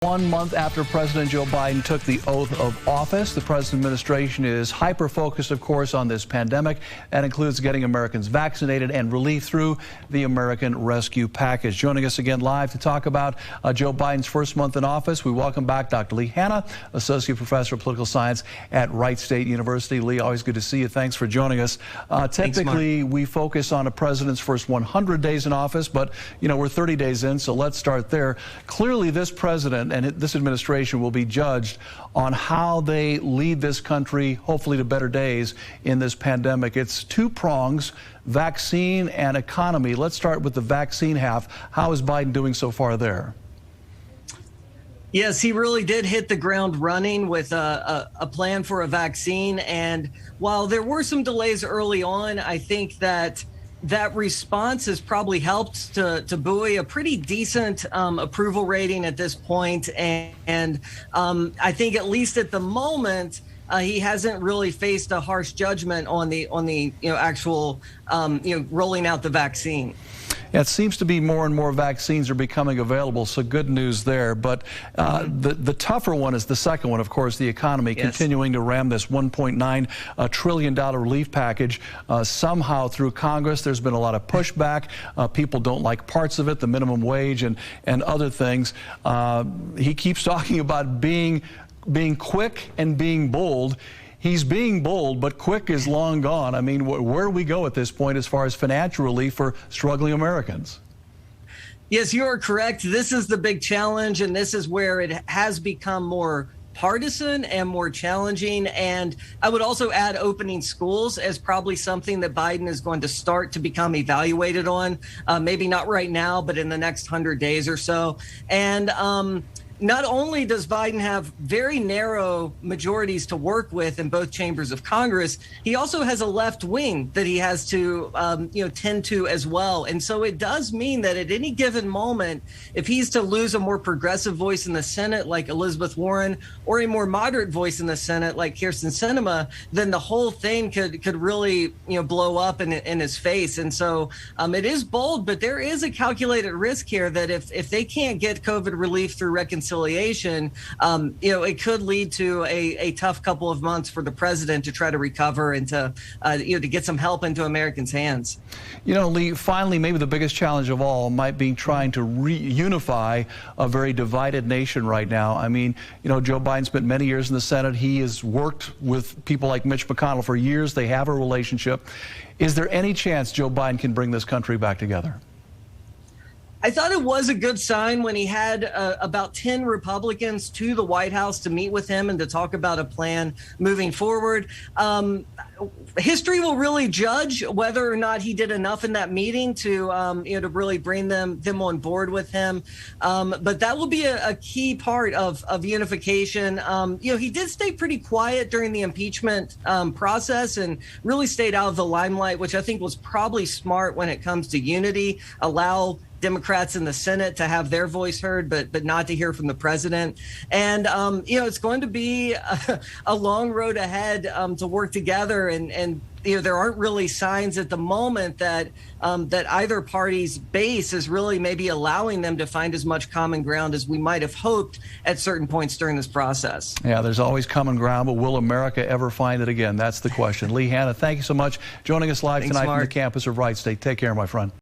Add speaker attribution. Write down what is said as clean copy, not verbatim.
Speaker 1: 1 month after President Joe Biden took the oath of office, the President's administration is hyper-focused, of course, on this pandemic. That includes getting Americans vaccinated and relief through the American Rescue Package. Joining us again live to talk about Joe Biden's first month in office, we welcome back Dr. Lee Hanna, Associate Professor of Political Science at Wright State University. Lee, always good to see you. Thanks for joining us. Typically, we focus on a president's first 100 days in office, but, you know, we're 30 days in, so let's start there. Clearly, this president and this administration will be judged on how they lead this country, hopefully to better days in this pandemic. It's two prongs, vaccine and economy. Let's start with the vaccine half. How is Biden doing so far there?
Speaker 2: Yes, he really did hit the ground running with a plan for a vaccine. And while there were some delays early on, I think that response has probably helped to buoy a pretty decent approval rating at this point. And I think at least at the moment, he hasn't really faced a harsh judgment on the actual rolling out the vaccine.
Speaker 1: Yeah, it seems to be more and more vaccines are becoming available, so good news there. But the tougher one is the second one, of course, the economy, yes. Continuing to ram this $1.9 trillion relief package somehow through Congress. There's been a lot of pushback. People don't like parts of it, the minimum wage and other things. He keeps talking about being quick and being bold. He's being bold, but quick is long gone. I mean, where do we go at this point as far as financial relief for struggling Americans?
Speaker 2: Yes, you are correct. This is the big challenge, and this is where it has become more partisan and more challenging. And I would also add opening schools as probably something that Biden is going to start to become evaluated on. Maybe not right now, but in the next 100 days or so. And not only does Biden have very narrow majorities to work with in both chambers of Congress, he also has a left wing that he has to, tend to as well. And so it does mean that at any given moment, if he's to lose a more progressive voice in the Senate like Elizabeth Warren, or a more moderate voice in the Senate like Kyrsten Sinema, then the whole thing could really, blow up in his face. And so it is bold, but there is a calculated risk here that if they can't get COVID relief through reconciliation, it could lead to a tough couple of months for the president to try to recover and to get some help into Americans' hands.
Speaker 1: Lee, finally, maybe the biggest challenge of all might be trying to reunify a very divided nation right now. I mean, Joe Biden spent many years in the Senate. He has worked with people like Mitch McConnell for years. They have a relationship. Is there any chance Joe Biden can bring this country back together?
Speaker 2: I thought it was a good sign when he had about 10 Republicans to the White House to meet with him and to talk about a plan moving forward. History will really judge whether or not he did enough in that meeting to to really bring them on board with him. But that will be a key part of unification. He did stay pretty quiet during the impeachment process and really stayed out of the limelight, which I think was probably smart when it comes to unity. Allow Democrats in the Senate to have their voice heard, but not to hear from the president. And, it's going to be a long road ahead to work together. And there aren't really signs at the moment that either party's base is really maybe allowing them to find as much common ground as we might have hoped at certain points during this process.
Speaker 1: Yeah, there's always common ground, but will America ever find it again? That's the question. Lee Hanna, thank you so much joining us live tonight from the campus of Wright State. Take care, my friend.